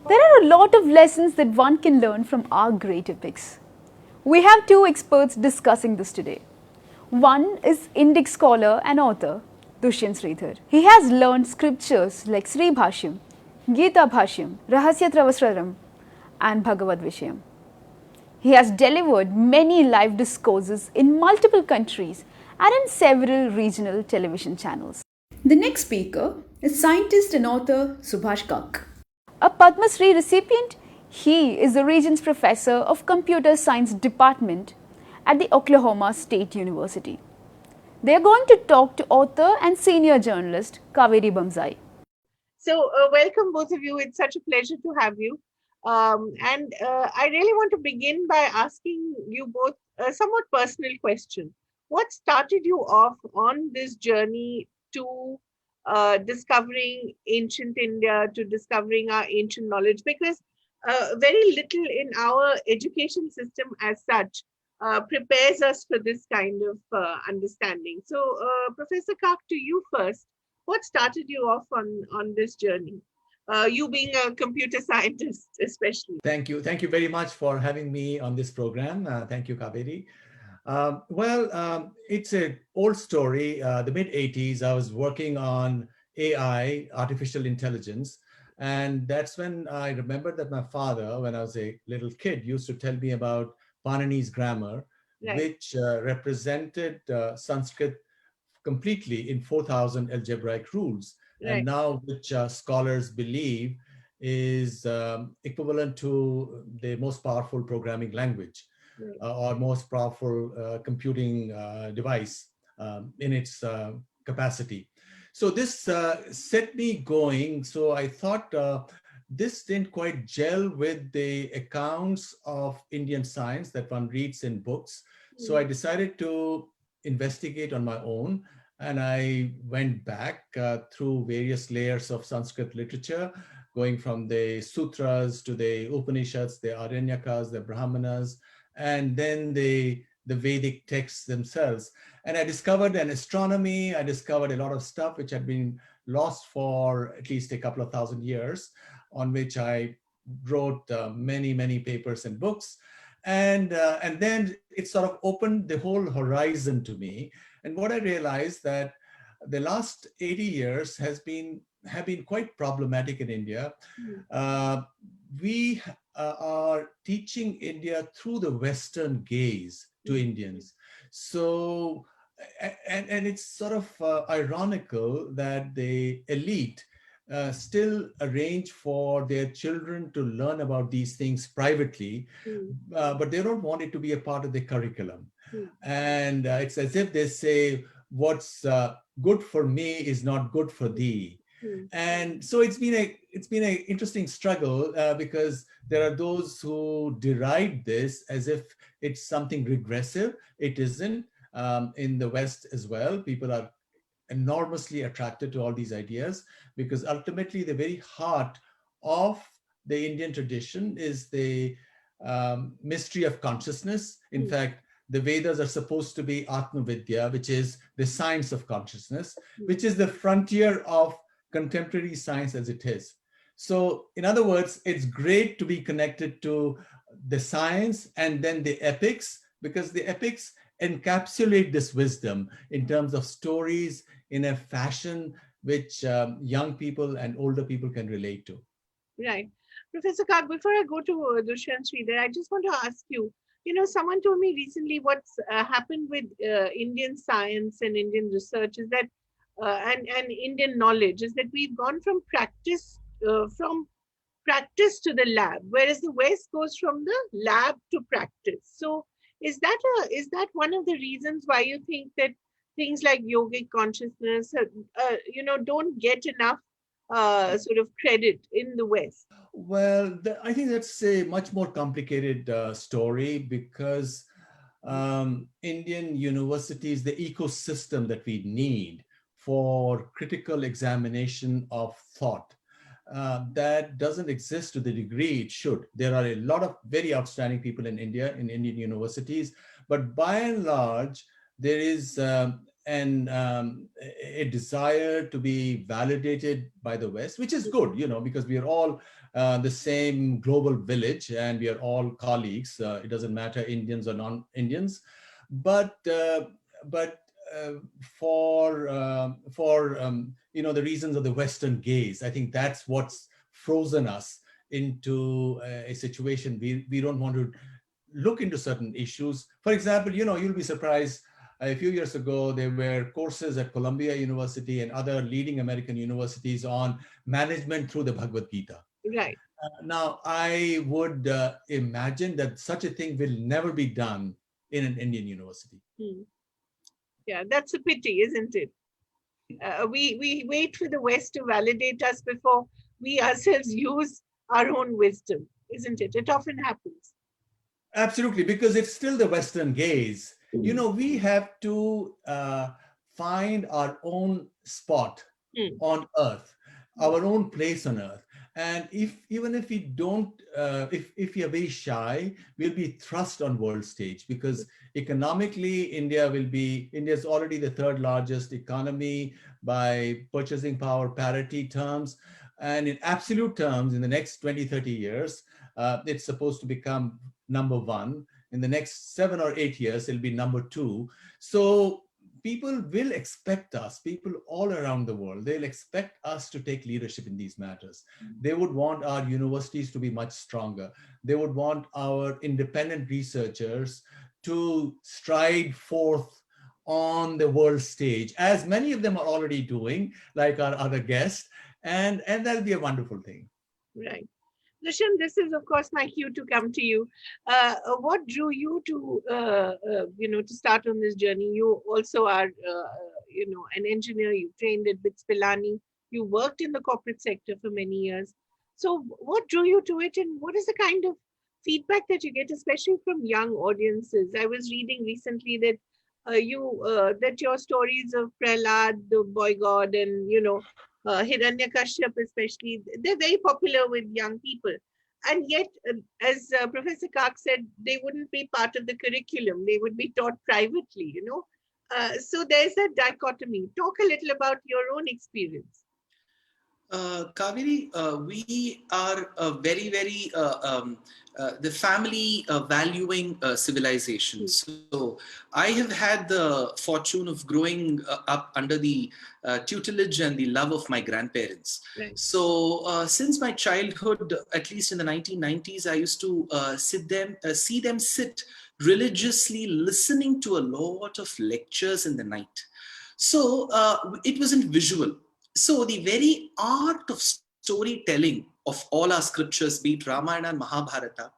There are a lot of lessons that one can learn from our great epics. We have two experts discussing this today. One is Indic scholar and author Dushyant Sridhar. He has learned scriptures like Sri Bhashyam, Gita Bhashyam, Rahasya Travasraram, and Bhagavad Vishayam. He has delivered many live discourses in multiple countries and in several regional television channels. The next speaker is scientist and author Subhash Kak. A Padma Shri recipient, he is the Regents Professor of Computer Science Department at the Oklahoma State University. They are going to talk to author and senior journalist Kaveri Bamzai. So, welcome both of you. It's such a pleasure to have you. And I really want to begin by asking you both a somewhat personal question. What started you off on this journey to discovering ancient India, to discovering our ancient knowledge? Because very little in our education system as such prepares us for this kind of understanding. So, Professor Kak, to you first, what started you off on this journey? You being a computer scientist, especially. Thank you. Thank you very much for having me on this program. Thank you, Kaveri. It's an old story. The mid 80s, I was working on AI, artificial intelligence. And that's when I remembered that my father, when I was a little kid, used to tell me about Panini's grammar, Right, which represented Sanskrit completely in 4,000 algebraic rules, and right, now which scholars believe is equivalent to the most powerful programming language right, or most powerful computing device in its capacity. So this set me going. So I thought this didn't quite gel with the accounts of Indian science that one reads in books. So I mm, decided to investigate on my own. And I went back through various layers of Sanskrit literature, going from the sutras to the Upanishads, the Aranyakas, the Brahmanas, and then the Vedic texts themselves. And I discovered an astronomy, I discovered a lot of stuff which had been lost for at least a couple of thousand years, on which I wrote many, many papers and books. And then it sort of opened the whole horizon to me. And what I realized that the last 80 years have been quite problematic in India. mm, Uh, we are teaching India through the Western gaze to mm, Indians. So, and it's sort of ironical that the elite still arrange for their children to learn about these things privately, mm, but they don't want it to be a part of the curriculum. mm, And it's as if they say, what's good for me is not good for mm, thee. mm, And so it's been an interesting struggle because there are those who deride this as if it's something regressive. It isn't. In the West as well, people are enormously attracted to all these ideas because ultimately the very heart of the Indian tradition is the mystery of consciousness. In mm, fact, the Vedas are supposed to be Atma Vidya, which is the science of consciousness, mm. which is the frontier of contemporary science as it is. So, in other words, it's great to be connected to the science and then the epics, because the epics encapsulate this wisdom in terms of stories in a fashion which young people and older people can relate to. Right. Professor Kak, before I go to Dushyant Sridhar, I just want to ask you, someone told me recently what's happened with Indian science and Indian research is that, and Indian knowledge is that we've gone from practice to the lab, whereas the West goes from the lab to practice. So is that one of the reasons why you think that things like yogic consciousness, don't get enough sort of credit in the West? Well, I think that's a much more complicated story because Indian universities, the ecosystem that we need for critical examination of thought, that doesn't exist to the degree it should. There are a lot of very outstanding people in India, in Indian universities, but by and large, there is a desire to be validated by the West, which is good, because we are all the same global village and we are all colleagues. It doesn't matter Indians or non-Indians, but for the reasons of the Western gaze, I think that's what's frozen us into a situation. We don't want to look into certain issues. For example, you'll be surprised. A few years ago, there were courses at Columbia University and other leading American universities on management through the Bhagavad Gita. Right. Now, I would imagine that such a thing will never be done in an Indian university. Yeah, that's a pity, isn't it? We wait for the West to validate us before we ourselves use our own wisdom, isn't it? It often happens. Absolutely, because it's still the Western gaze. We have to find our own spot on Earth, our own place on Earth. And even if we don't, if we are very shy, we'll be thrust on world stage, because economically, India's already the third largest economy by purchasing power parity terms. And in absolute terms, in the next 20, 30 years, it's supposed to become number one. In the next 7 or 8 years, it'll be number 2. So people will expect us, people all around the world, they'll expect us to take leadership in these matters. They would want our universities to be much stronger. They would want our independent researchers to stride forth on the world stage, as many of them are already doing, like our other guests, and that'll be a wonderful thing. Right. Dushyant, this is, of course, my cue to come to you. What drew you to, to start on this journey? You also are, an engineer. You trained at BITS Pilani. You worked in the corporate sector for many years. So what drew you to it, and what is the kind of feedback that you get, especially from young audiences? I was reading recently that that your stories of Prahlad, the boy god, and Hiranyakashyap especially, they're very popular with young people. And yet, as Professor Kark said, they wouldn't be part of the curriculum. They would be taught privately, So there's that dichotomy. Talk a little about your own experience. Kaveri, we are very, very the family valuing civilization. So I have had the fortune of growing up under the tutelage and the love of my grandparents. Right. So since my childhood, at least in the 1990s, I used to see them sit religiously listening to a lot of lectures in the night. So it wasn't visual. So the very art of storytelling of all our scriptures, be it Ramayana and Mahabharata,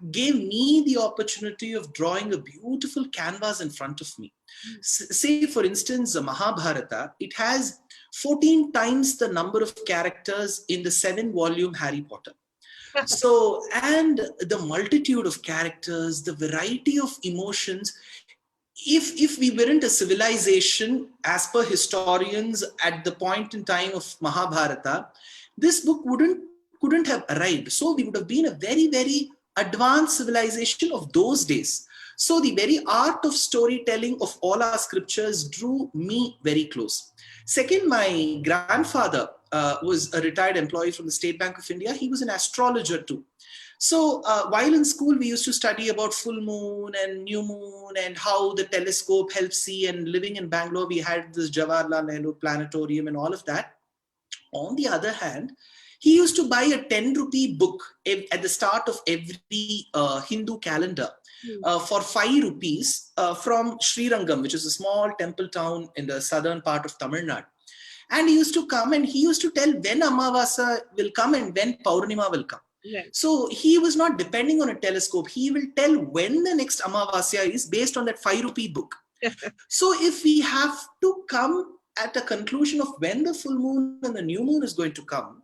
gave me the opportunity of drawing a beautiful canvas in front of me. Say, for instance, the Mahabharata, it has 14 times the number of characters in the 7-volume Harry Potter. So, and the multitude of characters, the variety of emotions. If we weren't a civilization, as per historians at the point in time of Mahabharata, this book couldn't have arrived. So we would have been a very, very advanced civilization of those days. So the very art of storytelling of all our scriptures drew me very close. Second, my grandfather was a retired employee from the State Bank of India. He was an astrologer too. So while in school, we used to study about full moon and new moon and how the telescope helps see. And living in Bangalore, we had this Jawaharlal Nehru Planetarium and all of that. On the other hand, he used to buy a 10 rupee book at the start of every Hindu calendar for 5 rupees from Srirangam, which is a small temple town in the southern part of Tamil Nadu. And he used to come and he used to tell when Amavasa will come and when Paurnima will come. Right. So he was not depending on a telescope. He will tell when the next Amavasya is based on that 5 rupee book. So if we have to come at a conclusion of when the full moon and the new moon is going to come,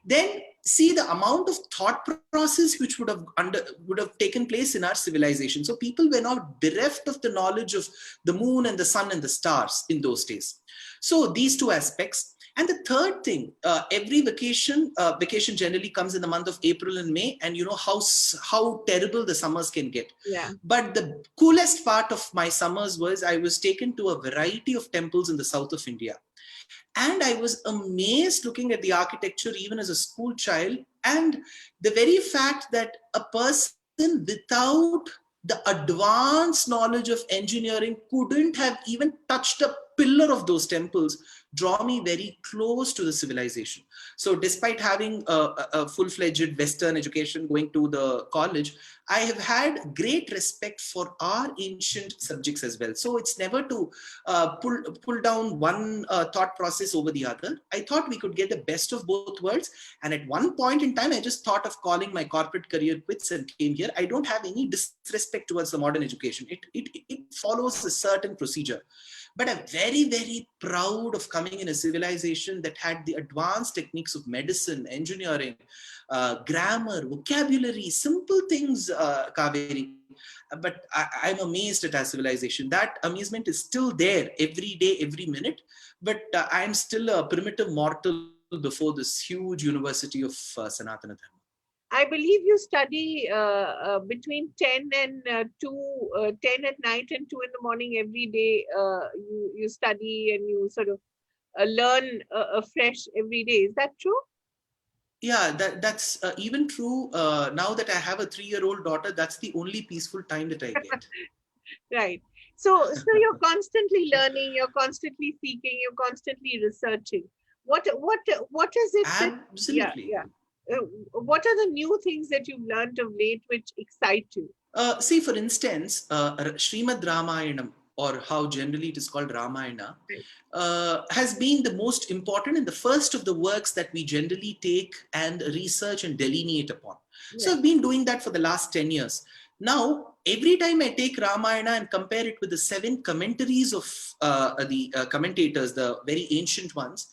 then see the amount of thought process which would have taken place in our civilization. So people were not bereft of the knowledge of the moon and the sun and the stars in those days. So these two aspects. And the third thing, every vacation generally comes in the month of April and May, and you know how terrible the summers can get. Yeah. But the coolest part of my summers was I was taken to a variety of temples in the south of India. And I was amazed looking at the architecture even as a school child. And the very fact that a person without the advanced knowledge of engineering couldn't have even touched a pillar of those temples draw me very close to the civilization. So despite having a full-fledged Western education going to the college, I have had great respect for our ancient subjects as well. So it's never to pull down one thought process over the other. I thought we could get the best of both worlds. And at one point in time, I just thought of calling my corporate career quits and came here. I don't have any disrespect towards the modern education. It follows a certain procedure. But I'm very, very proud of coming in a civilization that had the advanced techniques of medicine, engineering, grammar, vocabulary, simple things, Kaveri. But I'm amazed at our civilization. That amazement is still there every day, every minute. But I'm still a primitive mortal before this huge university of Sanatana Dharma. I believe you study between 10 and 10 at night and 2 in the morning every day. You study and you sort of learn afresh every day. Is that true? Yeah, that's even true. Now that I have a 3-year-old daughter, that's the only peaceful time that I get. Right. So you're constantly learning, you're constantly seeking, you're constantly researching. What is it? Absolutely. Yeah. What are the new things that you've learned of late which excite you? See, for instance, Srimad Ramayanam, or how generally it is called Ramayana, has been the most important and the first of the works that we generally take and research and delineate upon. Yeah. So I've been doing that for the last 10 years. Now, every time I take Ramayana and compare it with the 7 commentaries of the commentators, the very ancient ones,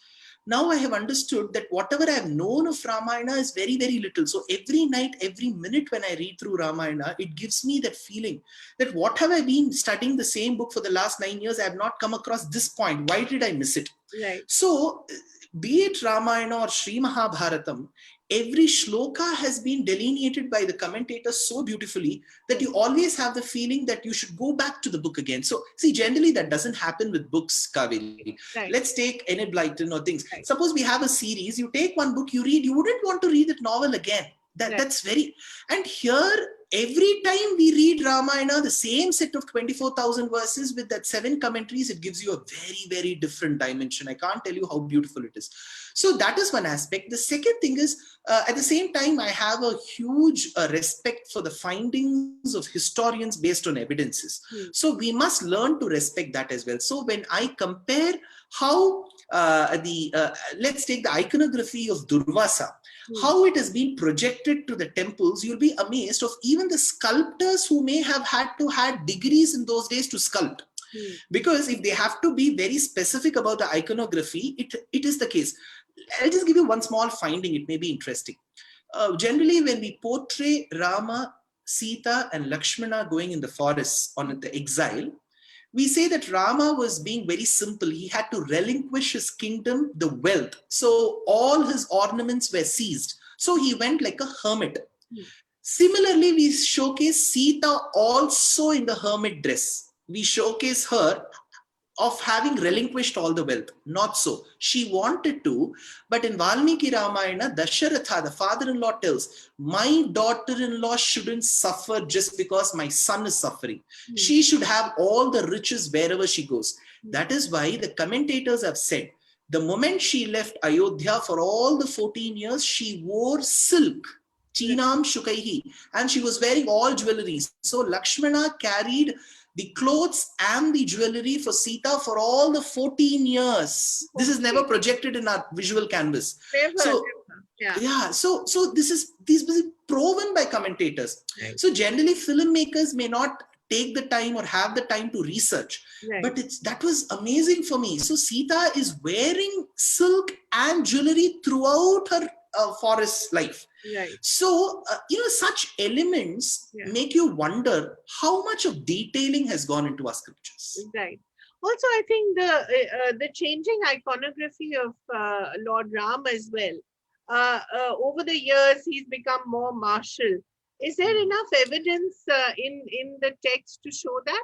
now I have understood that whatever I have known of Ramayana is very, very little. So every night, every minute when I read through Ramayana, it gives me that feeling that what have I been studying the same book for the last 9 years, I have not come across this point. Why did I miss it? Right. So be it Ramayana or Sri Mahabharatam, every shloka has been delineated by the commentators so beautifully that you always have the feeling that you should go back to the book again. So see, generally that doesn't happen with books, Kaveri. Right. Let's take Enid Blyton or things. Right. Suppose we have a series, you take one book, you read, you wouldn't want to read that novel again. That's very, and here, every time we read Ramayana, the same set of 24,000 verses with that 7 commentaries, it gives you a very, very different dimension. I can't tell you how beautiful it is. So that is one aspect. The second thing is, at the same time, I have a huge respect for the findings of historians based on evidences. So we must learn to respect that as well. So when I compare how let's take the iconography of Durvasa, how it has been projected to the temples, you'll be amazed of even the sculptors who may have had to had degrees in those days to sculpt. Because if they have to be very specific about the iconography, it is the case. I'll just give you one small finding, it may be interesting. Generally, when we portray Rama, Sita and Lakshmana going in the forest on the exile, we say that Rama was being very simple. He had to relinquish his kingdom, the wealth. So all his ornaments were seized. So he went like a hermit. Similarly, we showcase Sita also in the hermit dress. We showcase her of having relinquished all the wealth. Not so. She wanted to, but in Valmiki Ramayana, Dasharatha, the father-in-law, tells, my daughter-in-law shouldn't suffer just because my son is suffering. She should have all the riches wherever she goes. That is why the commentators have said, the moment she left Ayodhya for all the 14 years, she wore silk, Chinam Shukaihi, and she was wearing all jewelry. So Lakshmana carried the clothes and the jewelry for Sita for all the 14 years. This is never projected in our visual canvas. Never. So this is proven by commentators. Right. So generally filmmakers may not take the time or have the time to research. Right. But that was amazing for me. So Sita is wearing silk and jewelry throughout her forest life. Right. So, such elements make you wonder how much of detailing has gone into our scriptures. Right. Also, I think the changing iconography of Lord Ram as well. Over the years, he's become more martial. Is there enough evidence in the text to show that?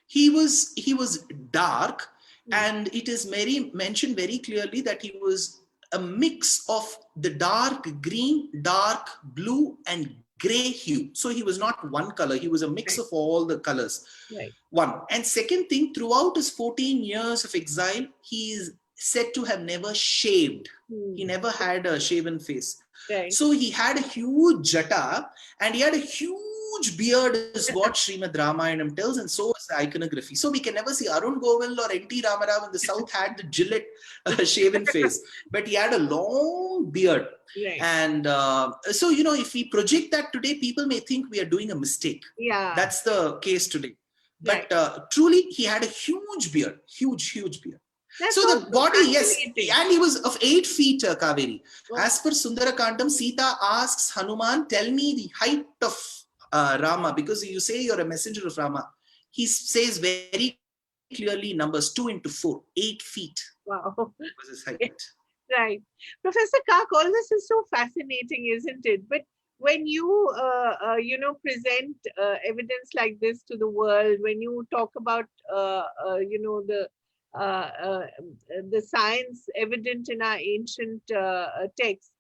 He was dark, Hmm. and it is mentioned very clearly that he was a mix of the dark green, dark blue, and gray hue. So he was not one color, he was a mix of all the colors. Right. One. And second thing, throughout his 14 years of exile, he is said to have never shaved. He never had a shaven face. Right. So he had a huge jata, and he had a huge beard, is what Srimad Ramayanam tells, and so is the iconography. So we can never see Arun Govind or N.T. Ramarao in the south had the Gillette shaven face, but he had a long beard. Right. And so, if we project that today, people may think we are doing a mistake. Yeah. That's the case today. But Right. truly, he had a huge beard, huge beard. That's So the also body, yes, fascinating. and he was of 8 feet, Kaveri. Oh. As per Sundarakandam, Sita asks Hanuman, tell me the height of Rama, because you say you're a messenger of Rama. He says very clearly numbers 2 into 4, 8 feet Wow. was his height. Right. Professor Kak, all this is so fascinating, isn't it? But when you, present evidence like this to the world, when you talk about, uh, uh, the science evident in our ancient texts,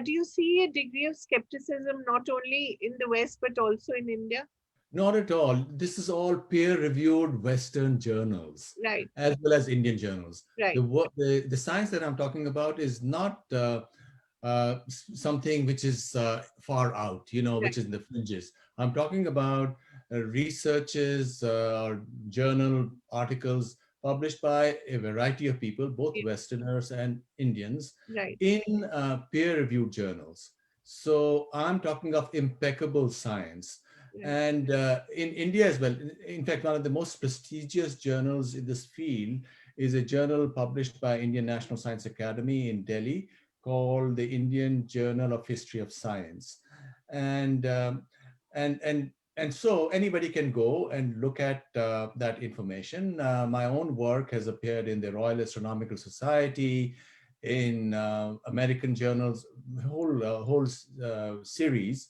do you see a degree of skepticism not only in the West but also in India? Not at all. This is all peer-reviewed Western journals, Right. as well as Indian journals. Right. The science that I'm talking about is not something which is far out, which is in the fringes. I'm talking about researches or journal articles published by a variety of people, both Yeah. Westerners and Indians, Right. in peer-reviewed journals. So I'm talking of impeccable science. Right. And in India as well, in fact, one of the most prestigious journals in this field is a journal published by Indian National Science Academy in Delhi called the Indian Journal of History of Science. And and so anybody can go and look at that information. My own work has appeared in the Royal Astronomical Society, in American journals, whole series.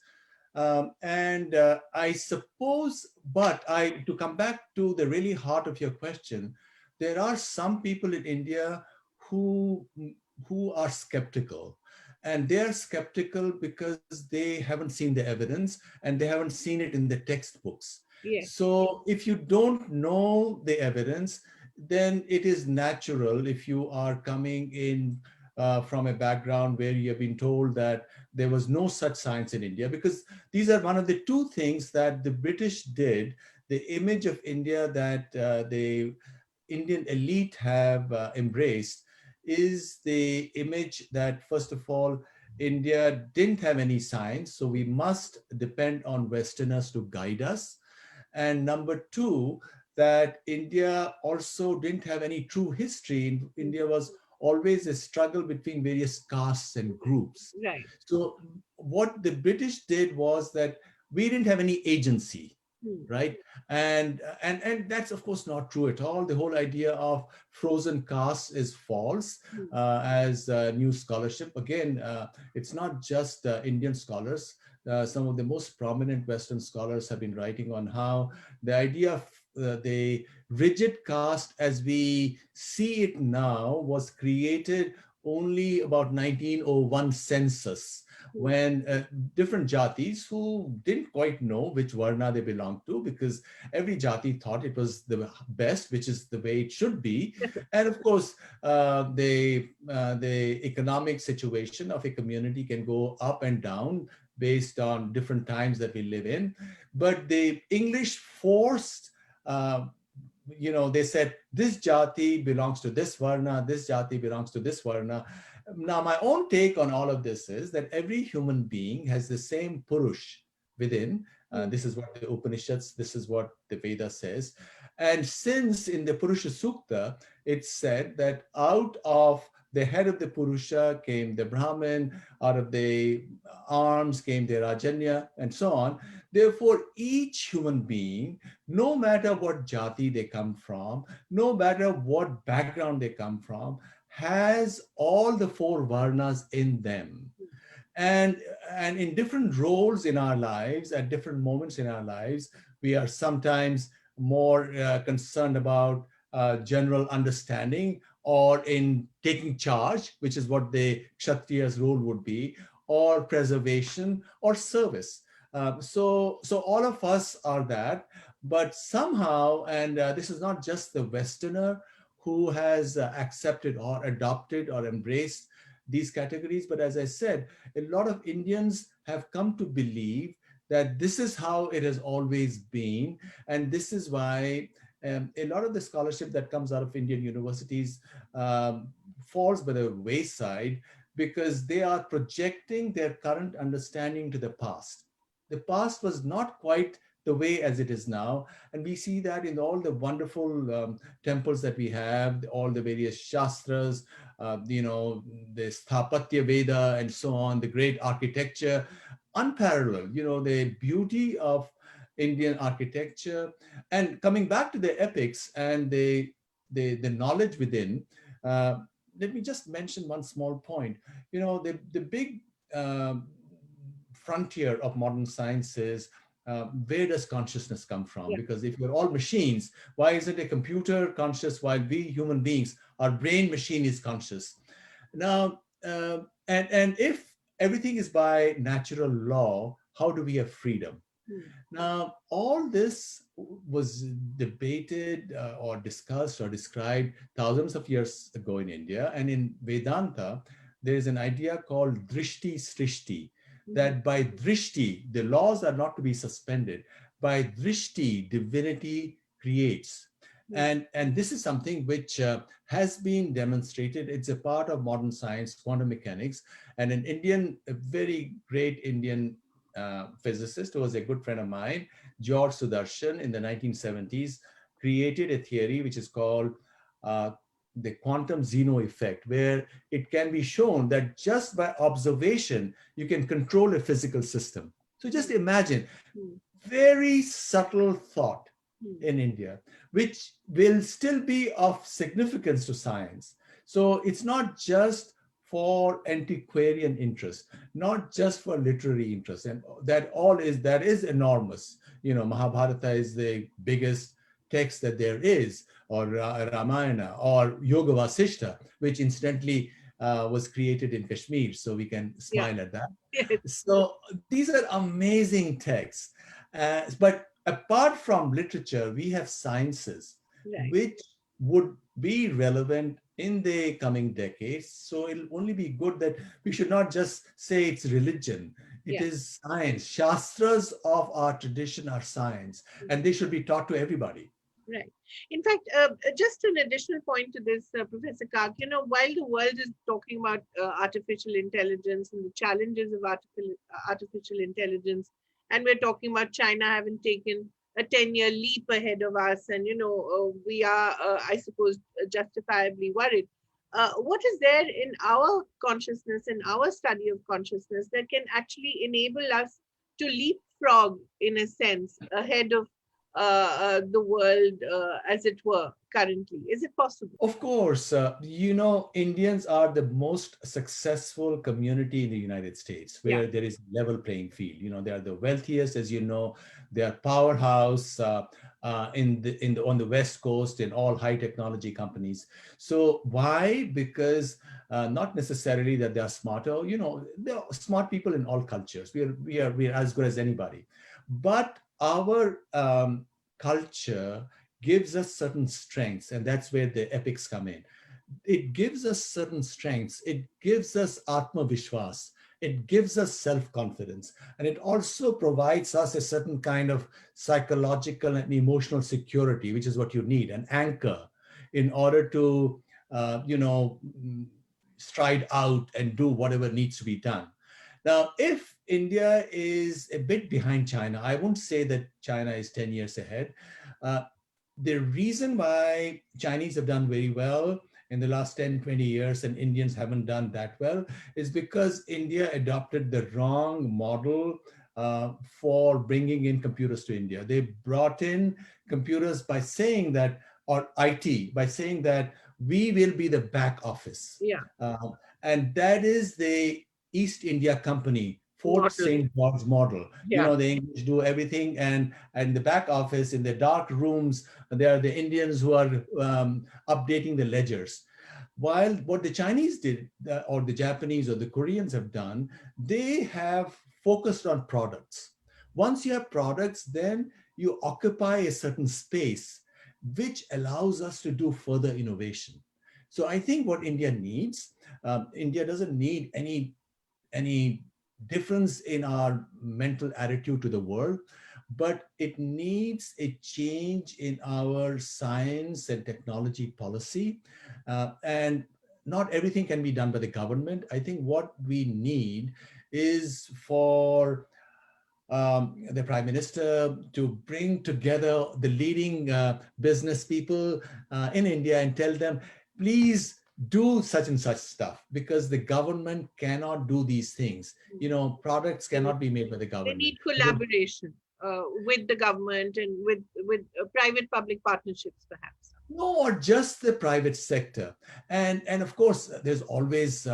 And I suppose, but to come back to the really heart of your question, there are some people in India who are skeptical, and they're skeptical because they haven't seen the evidence and they haven't seen it in the textbooks. Yes. So if you don't know the evidence, then it is natural, if you are coming in from a background where you have been told that there was no such science in India, because these are one of the two things that the British did. The image of India that the Indian elite have embraced is the image that, first of all, India didn't have any science, so we must depend on Westerners to guide us. And number two, that India also didn't have any true history. India was always a struggle between various castes and groups. Right. So what the British did was that we didn't have any agency, right? And that's of course not true at all. The whole idea of frozen castes is false as new scholarship. Again, it's not just Indian scholars. Some of the most prominent Western scholars have been writing on how the idea of the rigid caste as we see it now was created only about 1901 census, when different jatis who didn't quite know which varna they belonged to, because every jati thought it was the best, which is the way it should be. And of course, the economic situation of a community can go up and down based on different times that we live in. But the English forced, they said, this jati belongs to this varna, this jati belongs to this varna. Now, my own take on all of this is that every human being has the same purush within. This is what the Upanishads, this is what the Veda says. And since in the Purusha Sukta, it's said that out of the head of the Purusha came the Brahmin, out of the arms came the Rajanya, and so on. Therefore, each human being, no matter what jati they come from, no matter what background they come from, has all the four varnas in them. And, and in different roles in our lives, at different moments in our lives, we are sometimes more concerned about general understanding or in taking charge, which is what the Kshatriya's role would be, or preservation or service. So all of us are that, but somehow, and this is not just the Westerner who has accepted or adopted or embraced these categories, but as I said, a lot of Indians have come to believe that this is how it has always been. And this is why a lot of the scholarship that comes out of Indian universities falls by the wayside because they are projecting their current understanding to the past. The past was not quite the way as it is now. And we see that in all the wonderful temples that we have, all the various shastras, the Sthapatya Veda and so on, the great architecture, unparalleled, the beauty of Indian architecture. And coming back to the epics and the knowledge within, let me just mention one small point. The big frontier of modern science is where does consciousness come from? Yeah. Because if we're all machines, why isn't a computer conscious while we human beings, our brain machine is conscious? Now, and if everything is by natural law, how do we have freedom? Now, all this was debated or discussed or described thousands of years ago in India. And in Vedanta, there is an idea called drishti srishti, that by drishti, the laws are not to be suspended. By drishti, divinity creates. And this is something which has been demonstrated. It's a part of modern science, quantum mechanics. And an Indian, a very great Indian physicist who was a good friend of mine, George Sudarshan, in the 1970s, created a theory which is called the quantum Zeno effect, where it can be shown that just by observation, you can control a physical system. So just imagine, very subtle thought in India, which will still be of significance to science. So it's not just for antiquarian interest, not just for literary interest, and that is enormous. Mahabharata is the biggest text that there is, or Ramayana, or Yoga Vasishta, which incidentally was created in Kashmir, so we can smile at that. So these are amazing texts. But apart from literature, we have sciences, which would be relevant in the coming decades. So it'll only be good that we should not just say it's religion. It is science. Shastras of our tradition are science, and they should be taught to everybody. Right. In fact, just an additional point to this, Professor Kark, while the world is talking about artificial intelligence and the challenges of artificial intelligence, and we're talking about China having taken a 10-year leap ahead of us, and, we are, I suppose, justifiably worried. What is there in our consciousness, in our study of consciousness, that can actually enable us to leapfrog, in a sense, ahead of the world, as it were, currently? Is it possible? Of course. Indians are the most successful community in the United States, where there is level playing field. They are the wealthiest, as you know. They are powerhouse on the West Coast in all high technology companies. So why? Because not necessarily that they are smarter. There are smart people in all cultures. We are as good as anybody, but our culture gives us certain strengths, and that's where the epics come in. It gives us certain strengths. It gives us Atma Vishwas. It gives us self-confidence. And it also provides us a certain kind of psychological and emotional security, which is what you need, an anchor, in order to, stride out and do whatever needs to be done. Now, if India is a bit behind China, I won't say that China is 10 years ahead. The reason why Chinese have done very well in the last 10, 20 years, and Indians haven't done that well, is because India adopted the wrong model for bringing in computers to India. They brought in computers by saying that, or IT, by saying that we will be the back office. Yeah. And that is the East India Company, Fort Model. St. George model. You Yeah. know, the English do everything, and the back office, in the dark rooms, there are the Indians who are updating the ledgers. While what the Chinese did, or the Japanese or the Koreans have done, they have focused on products. Once you have products, then you occupy a certain space, which allows us to do further innovation. So I think what India needs, India doesn't need any difference in our mental attitude to the world, but it needs a change in our science and technology policy. And not everything can be done by the government. I think what we need is for the Prime Minister to bring together the leading business people in India and tell them, please do such and such stuff, because the government cannot do these things. You know, products cannot be made by the They government. need collaboration with the government and with private-public partnerships, perhaps. No, or just the private sector. And of course, there's always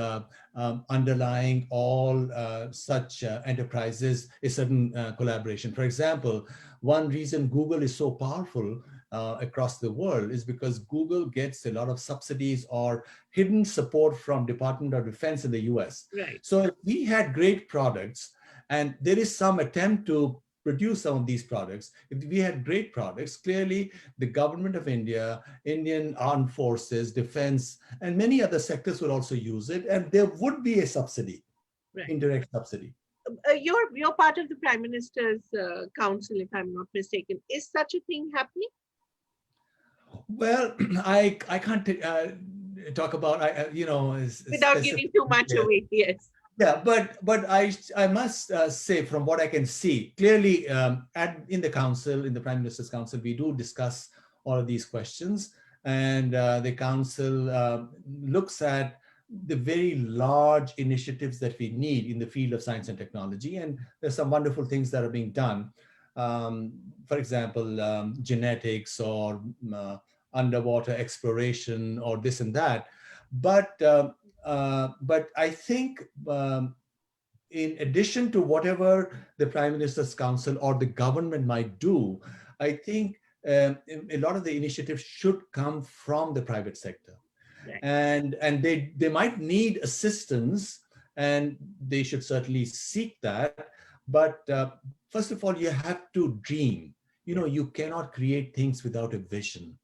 underlying all such enterprises a certain collaboration. For example, one reason Google is so powerful across the world is because Google gets a lot of subsidies or hidden support from Department of Defense in the US. Right. So if we had great products, and there is some attempt to produce some of these products, if we had great products, clearly the government of India, Indian armed forces, defense, and many other sectors would also use it, and there would be a subsidy, Right. indirect subsidy. You're part of the Prime Minister's Council, if I'm not mistaken. Is such a thing happening? Well, I can't talk about Without giving too much away, yes. Yeah, but I must say, from what I can see clearly, in the council, in the Prime Minister's Council, we do discuss all of these questions, and the council looks at the very large initiatives that we need in the field of science and technology, and there's some wonderful things that are being done. For example, genetics, or underwater exploration, or this and that. But I think, in addition to whatever the Prime Minister's Council or the government might do, I think a lot of the initiatives should come from the private sector. Right. And they might need assistance, and they should certainly seek that. But first of all, you have to dream. You know, you cannot create things without a vision.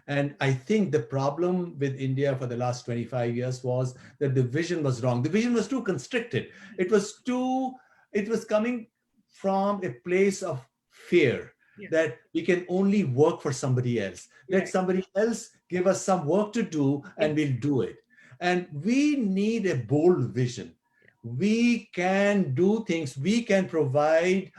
And I think the problem with India for the last 25 years was that the vision was wrong. The vision was too constricted. It was coming from a place of fear, that we can only work for somebody else. Let somebody else give us some work to do, and we'll do it. And we need a bold vision. We can do things. We can provide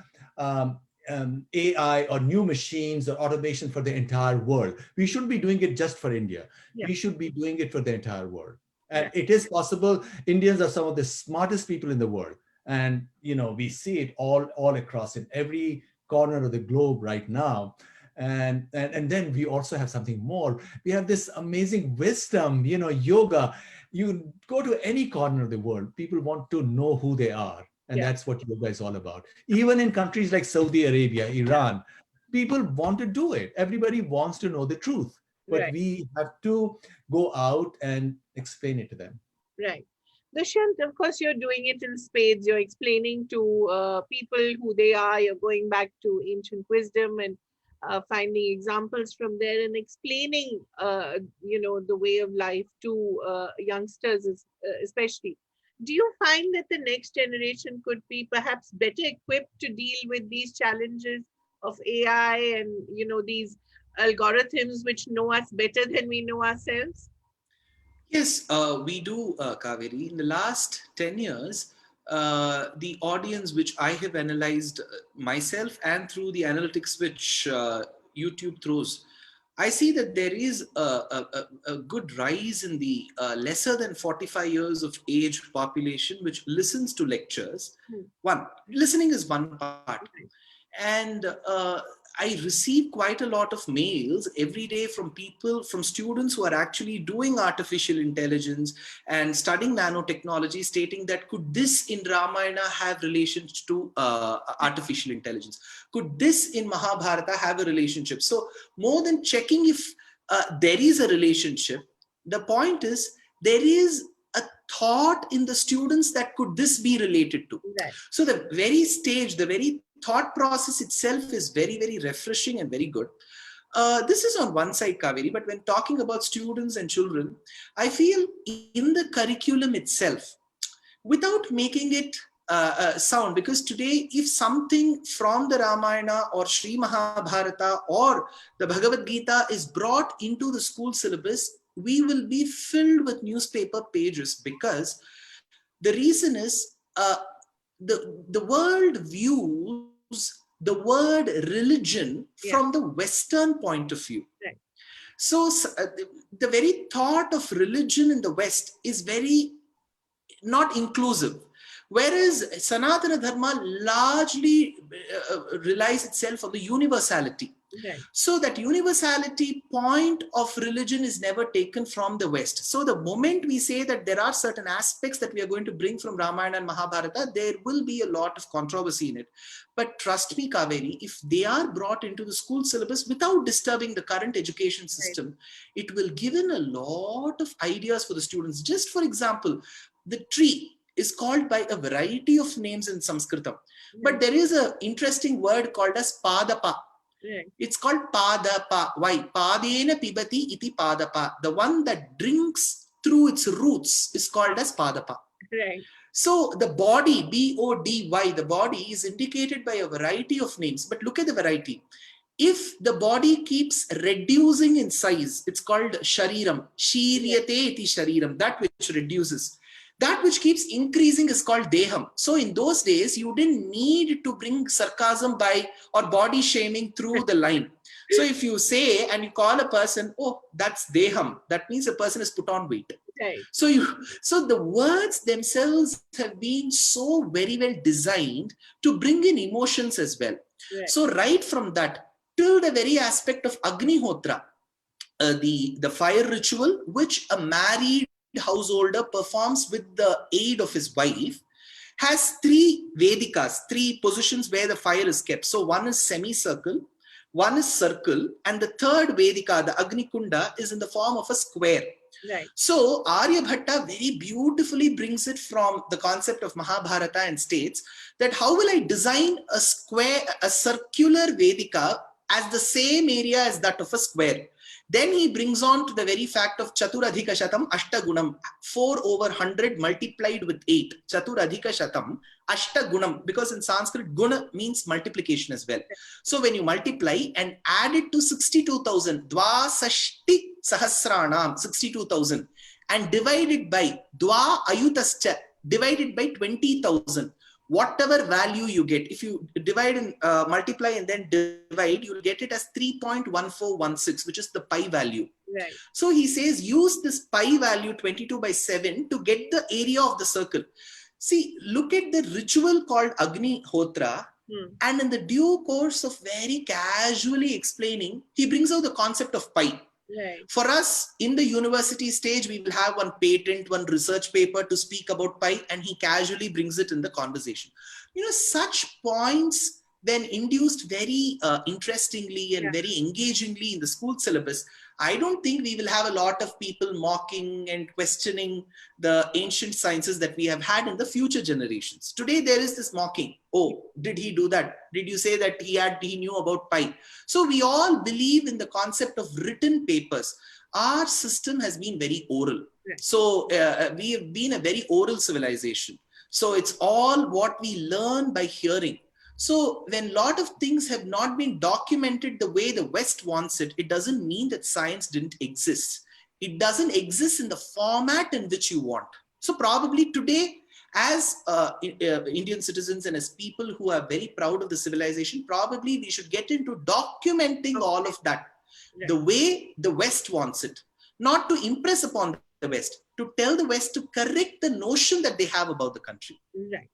AI or new machines or automation for the entire world. We shouldn't be doing it just for India. We should be doing it for the entire world. And it is possible. Indians are some of the smartest people in the world. And, you know, we see it all across in every corner of the globe right now. And then we also have something more. We have this amazing wisdom, you know, yoga. You go to any corner of the world, people want to know who they are. And that's what yoga is all about. Even in countries like Saudi Arabia, Iran, people want to do it. Everybody wants to know the truth. But we have to go out and explain it to them. Right. Dushyant, of course, you're doing it in spades. You're explaining to people who they are. You're going back to ancient wisdom and finding examples from there and explaining, the way of life to youngsters, especially. Do you find that the next generation could be perhaps better equipped to deal with these challenges of AI and, these algorithms which know us better than we know ourselves? Yes, we do, Kaveri. In the last 10 years, the audience which I have analyzed myself and through the analytics which YouTube throws, I see that there is a good rise in the lesser than 45 years of age population which listens to lectures. One, listening is one part. And I receive quite a lot of mails every day from people, from students who are actually doing artificial intelligence and studying nanotechnology, stating that could this in Ramayana have relations to artificial intelligence? Could this in Mahabharata have a relationship? So more than checking if there is a relationship, the point is there is a thought in the students that could this be related to. Right. So the very stage, the very thought process itself is very, very refreshing and very good. This is on one side, Kaveri, but when talking about students and children, I feel in the curriculum itself, without making it sound, because today, if something from the Ramayana or Sri Mahabharata or the Bhagavad Gita is brought into the school syllabus, we will be filled with newspaper pages, because the reason is the world views the word religion from the Western point of view. Right. So the very thought of religion in the West is very not inclusive. Whereas Sanatana Dharma largely relies itself on the universality. Right. So that universality point of religion is never taken from the West. So the moment we say that there are certain aspects that we are going to bring from Ramayana and Mahabharata, there will be a lot of controversy in it. But trust me, Kaveri, if they are brought into the school syllabus without disturbing the current education system, it will give in a lot of ideas for the students. Just for example, the tree is called by a variety of names in Sanskritam. But there is an interesting word called as Padapa. Right. It's called Padapa. Why? Padena pibati iti Padapa. The one that drinks through its roots is called as Padapa. Right. So the body, B-O-D-Y, the body is indicated by a variety of names. But look at the variety. If the body keeps reducing in size, it's called Shariram. Shiryate iti Shariram, that which reduces. That which keeps increasing is called Deham. So in those days, you didn't need to bring sarcasm by or body shaming through the line. So if you say and you call a person, oh, that's Deham, that means the person is put on weight. Right. So the words themselves have been so very well designed to bring in emotions as well. Right. So right from that till the very aspect of Agnihotra, the fire ritual, which a married householder performs with the aid of his wife, has three Vedikas, three positions where the fire is kept. So one is semicircle, one is circle, and the third Vedika, the Agni Kunda, is in the form of a square. Right. So Aryabhatta very beautifully brings it from the concept of Mahabharata and states that how will I design a square, a circular Vedika as the same area as that of a square. Then he brings on to the very fact of Chaturadhika Shatam Ashtagunam, 4 over 100 multiplied with 8. Chaturadhika Shatam Ashtagunam, because in Sanskrit, guna means multiplication as well. So when you multiply and add it to 62,000, Dvasashti Sahasranam, 62,000, and divide it by Dva Ayutascha, divided by 20,000. Whatever value you get, if you divide and multiply and then divide, you'll get it as 3.1416, which is the pi value. Right. So he says, use this pi value 22 by 7 to get the area of the circle. See, look at the ritual called Agni Hotra, and in the due course of very casually explaining, he brings out the concept of pi. Right. For us, in the university stage, we will have one patent, one research paper to speak about pi, and he casually brings it in the conversation. You know, such points, when induced very interestingly and very engagingly in the school syllabus, I don't think we will have a lot of people mocking and questioning the ancient sciences that we have had in the future generations. Today, there is this mocking. Oh, did he do that? Did you say that he knew about pi? So we all believe in the concept of written papers. Our system has been very oral. So we have been a very oral civilization. So it's all what we learn by hearing. So when a lot of things have not been documented the way the West wants it, it doesn't mean that science didn't exist. It doesn't exist in the format in which you want. So probably today, as Indian citizens and as people who are very proud of the civilization, probably we should get into documenting all of that. Right. the way the West wants it, not to impress upon the West, to tell the West to correct the notion that they have about the country. Right.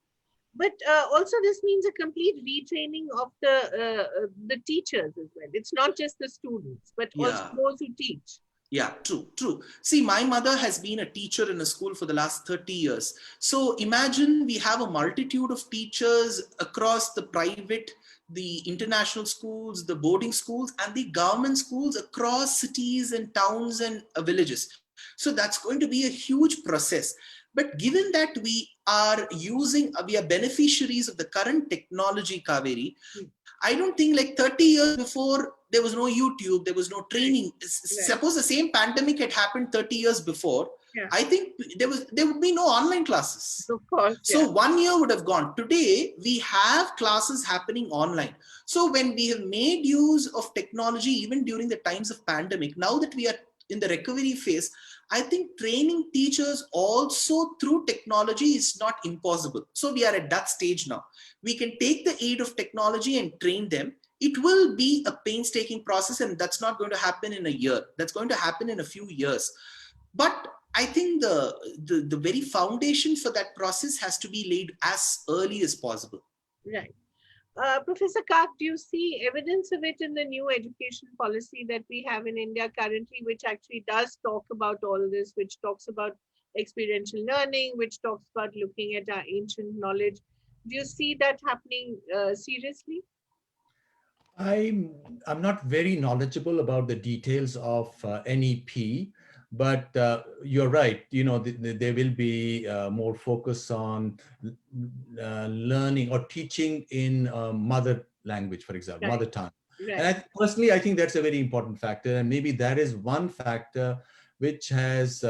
But also, this means a complete retraining of the teachers as well. It's not just the students, but also Yeah. those who teach. Yeah, true. See, my mother has been a teacher in a school for the last 30 years. So imagine we have a multitude of teachers across the private, the international schools, the boarding schools, and the government schools across cities and towns and villages. So that's going to be a huge process. But given that we are beneficiaries of the current technology, Kaveri, I don't think like 30 years before, there was no YouTube, there was no training. Suppose the same pandemic had happened 30 years before, Yeah. I think there would be no online classes. Of course. So Yeah. 1 year would have gone. Today, we have classes happening online. So when we have made use of technology, even during the times of pandemic, now that we are in the recovery phase, I think training teachers also through technology is not impossible. So we are at that stage now. We can take the aid of technology and train them. It will be a painstaking process, and that's not going to happen in a year. That's going to happen in a few years. But I think the very foundation for that process has to be laid as early as possible. Right. Professor Kak, do you see evidence of it in the new education policy that we have in India currently, which actually does talk about all this, which talks about experiential learning, which talks about looking at our ancient knowledge? Do you see that happening seriously? I'm not very knowledgeable about the details of NEP, but you're right. You know, there will be more focus on learning or teaching in mother language, for example, Right. mother tongue. Right. And personally, I think that's a very important factor, and maybe that is one factor which has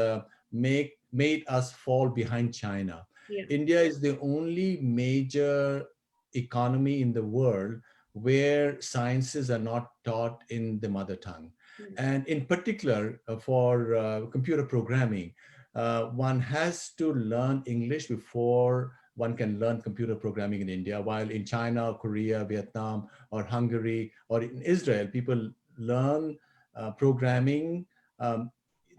made us fall behind China. Yeah. India is the only major economy in the world where sciences are not taught in the mother tongue. And in particular, for computer programming, one has to learn English before one can learn computer programming in India, while in China, Korea, Vietnam, or Hungary, or in Israel, people learn programming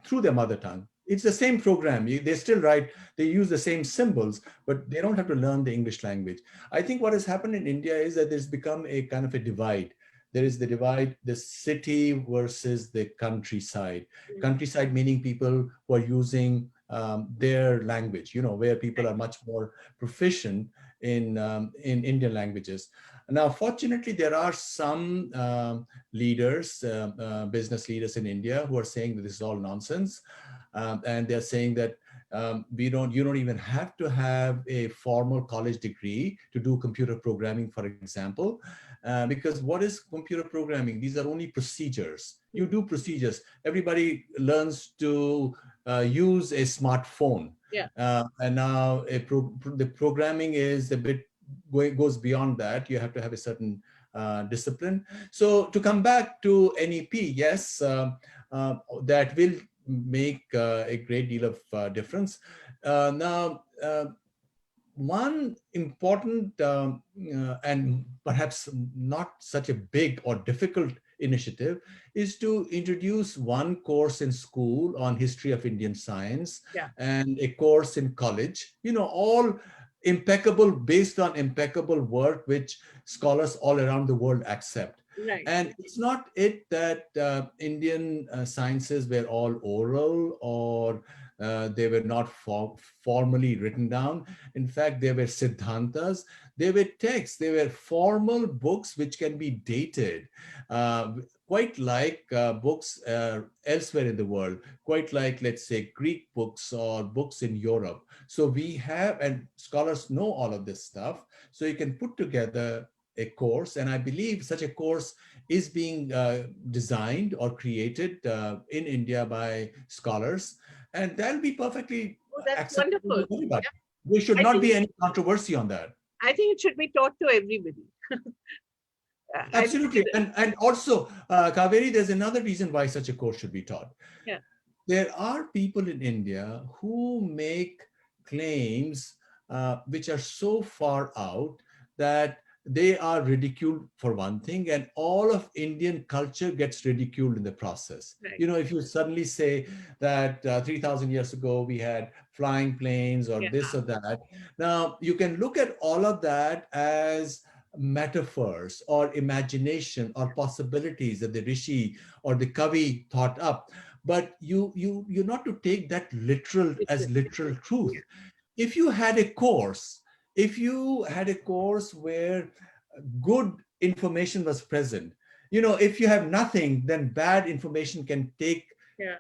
through their mother tongue. It's the same program. They still write, they use the same symbols, but they don't have to learn the English language. I think what has happened in India is that there's become a kind of a divide. There is the divide, the city versus the countryside. Countryside meaning people who are using their language, you know, where people are much more proficient in Indian languages. Now, fortunately, there are some leaders, business leaders in India who are saying that this is all nonsense. And they're saying that you don't even have to have a formal college degree to do computer programming, for example, because what is computer programming? These are only procedures. You do procedures. Everybody learns to use a smartphone. Yeah. And now the programming is a bit goes beyond that. You have to have a certain discipline. So to come back to NEP, yes, that will make a great deal of difference. Now, one important and perhaps not such a big or difficult initiative is to introduce one course in school on history of Indian science. Yeah. And a course in college, you know, all based on impeccable work which scholars all around the world accept. Right. And it's not it that Indian sciences were all oral or they were not formally written down. In fact, they were siddhantas, they were texts, they were formal books which can be dated, quite like books elsewhere in the world, quite like, let's say, Greek books or books in Europe. So we have, and scholars know all of this stuff, so you can put together a course, and I believe such a course is being designed or created in India by scholars, and that'll be perfectly that's acceptable wonderful. to everybody. Yeah. There should I not think- be any controversy on that. I think it should be taught to everybody. Absolutely. And also, Kaveri, there's another reason why such a course should be taught. Yeah. There are people in India who make claims which are so far out that they are ridiculed for one thing, and all of Indian culture gets ridiculed in the process. Right. You know, if you suddenly say that 3,000 years ago we had flying planes or Yeah. this or that, now you can look at all of that as metaphors or imagination or possibilities that the rishi or the kavi thought up, but you're not to take that literal as literal truth. If you had a course, if you had a course where good information was present, you know, if you have nothing, then bad information can take Yeah.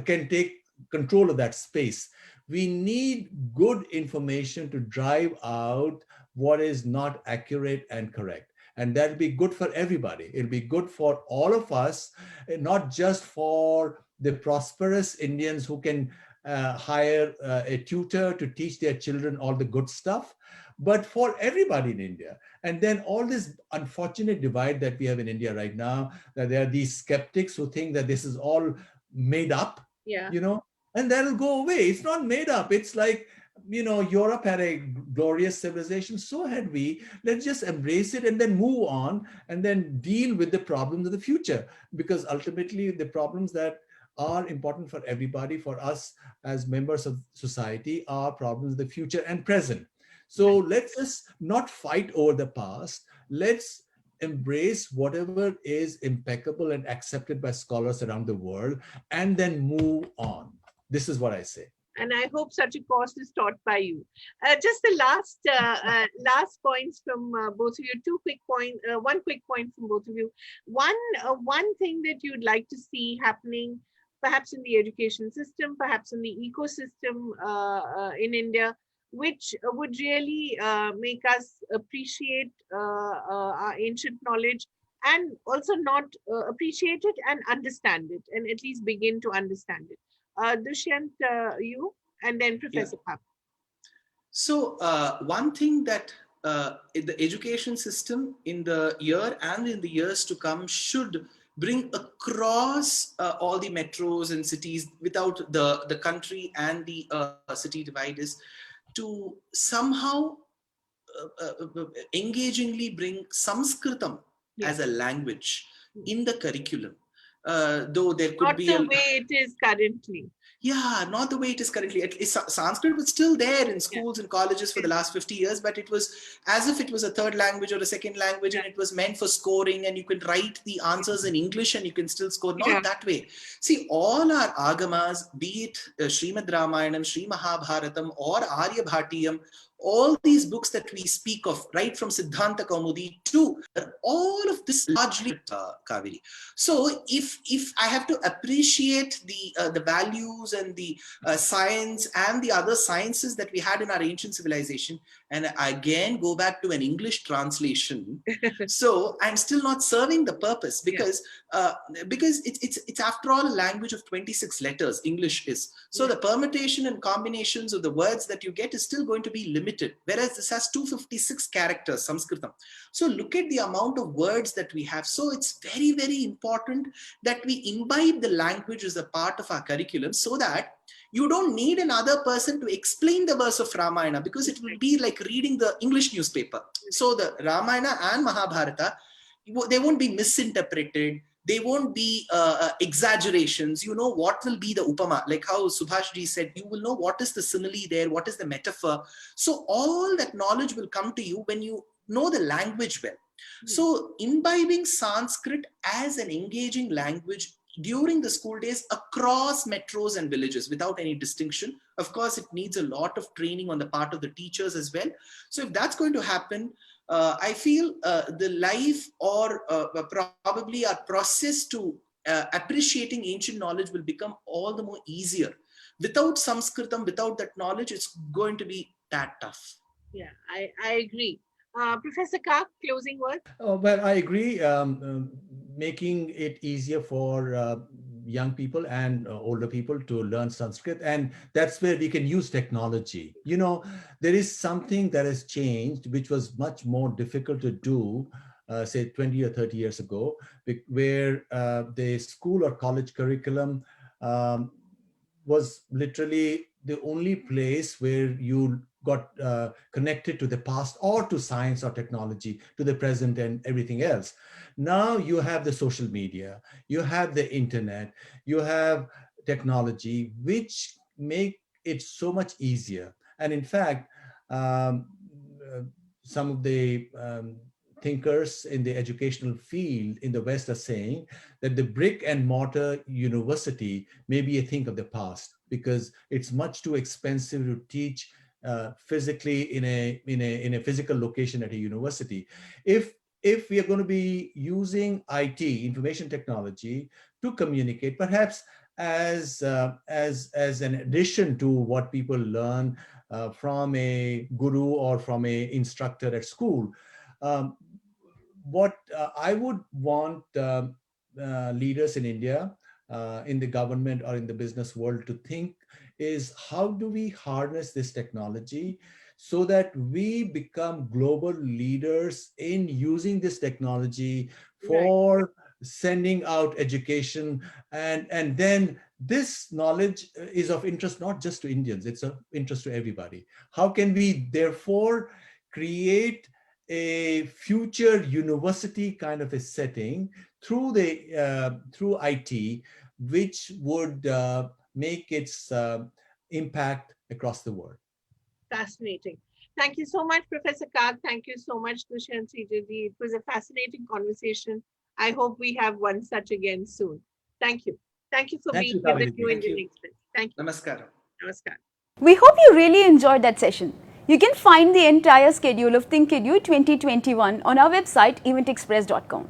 can take control of that space. We need good information to drive out what is not accurate and correct. And that'll be good for everybody. It'll be good for all of us, not just for the prosperous Indians who can hire a tutor to teach their children all the good stuff, but for everybody in India. And then all this unfortunate divide that we have in India right now, that there are these skeptics who think that this is all made up, Yeah. you know, and that'll go away. It's not made up. It's like, you know, Europe had a glorious civilization, so had we. Let's just embrace it and then move on and then deal with the problems of the future, because ultimately the problems that are important for everybody, for us as members of society, are problems of the future and present. So let's just not fight over the past. Let's embrace whatever is impeccable and accepted by scholars around the world and then move on. This is what I say. And I hope such a course is taught by you. Just the last points from both of you. One quick point from both of you. One thing that you'd like to see happening, perhaps in the education system, perhaps in the ecosystem in India, which would really make us appreciate our ancient knowledge, and also not appreciate it and understand it, and at least begin to understand it. Dushyant, you, and then Professor Kak. So one thing that in the education system in the year and in the years to come should bring across all the metros and cities without the country and the city divide is to somehow engagingly bring Sanskritam as a language in the curriculum. Though there could Not be the way it is currently. Yeah, not the way it is currently. Sanskrit was still there in schools and colleges for the last 50 years, but it was as if it was a third language or a second language, and it was meant for scoring, and you could write the answers in English and you can still score. Not that way. See, all our agamas, be it Srimad Ramayanam, Sri Mahabharatam, or Arya Bhatiyam, all these books that we speak of, right from Siddhanta Kaumudi to all of this largely Kaveri. So if I have to appreciate the values and the science and the other sciences that we had in our ancient civilization, and I again go back to an English translation, so I'm still not serving the purpose, because it's after all a language of 26 letters. English is. So the permutation and combinations of the words that you get is still going to be limited, whereas this has 256 characters, Sanskritam. So look at the amount of words that we have. So it's very, very important that we imbibe the language as a part of our curriculum, so that you don't need another person to explain the verse of Ramayana, because it will be like reading the English newspaper. So the Ramayana and Mahabharata, they won't be misinterpreted. They won't be exaggerations. You know what will be the upama, like how Subhashji said, you will know what is the simile there, what is the metaphor. So all that knowledge will come to you when you know the language well. So imbibing Sanskrit as an engaging language during the school days across metros and villages without any distinction. Of course, it needs a lot of training on the part of the teachers as well. So if that's going to happen, I feel the life or probably our process to appreciating ancient knowledge will become all the more easier. Without Sanskritam, without that knowledge, it's going to be that tough. Yeah, I agree. Professor Kak, closing word? Well, I agree. Making it easier for young people and older people to learn Sanskrit. And that's where we can use technology. You know, there is something that has changed, which was much more difficult to do, say 20 or 30 years ago, where the school or college curriculum was literally the only place where you got connected to the past or to science or technology, to the present and everything else. Now you have the social media, you have the internet, you have technology, which make it so much easier. And in fact, uh, some of the thinkers in the educational field in the West are saying that the brick and mortar university may be a thing of the past, because it's much too expensive to teach physically in a physical location at a university. If we are going to be using IT, information technology, to communicate, perhaps as an addition to what people learn from a guru or from a instructor at school. Um, what I would want leaders in India, in the government or in the business world to think is, how do we harness this technology so that we become global leaders in using this technology for sending out education, and then this knowledge is of interest not just to Indians, it's of interest to everybody. How can we therefore create a future university kind of a setting through through IT, which would make its impact across the world? Fascinating. Thank you so much, Professor Kag. Thank you so much, Dushyant Sridharji. It was a fascinating conversation. I hope we have one such again soon. Thank you. Thank you for Thank being you, here with Kaveri. New Thank Indian you. Express. Thank you. Namaskaram. Namaskar. We hope you really enjoyed that session. You can find the entire schedule of ThinkEdu 2021 on our website eventexpress.com.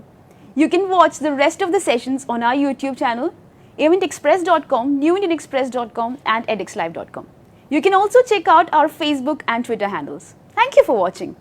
You can watch the rest of the sessions on our YouTube channel, eventexpress.com, newindianexpress.com and edxlive.com. You can also check out our Facebook and Twitter handles. Thank you for watching.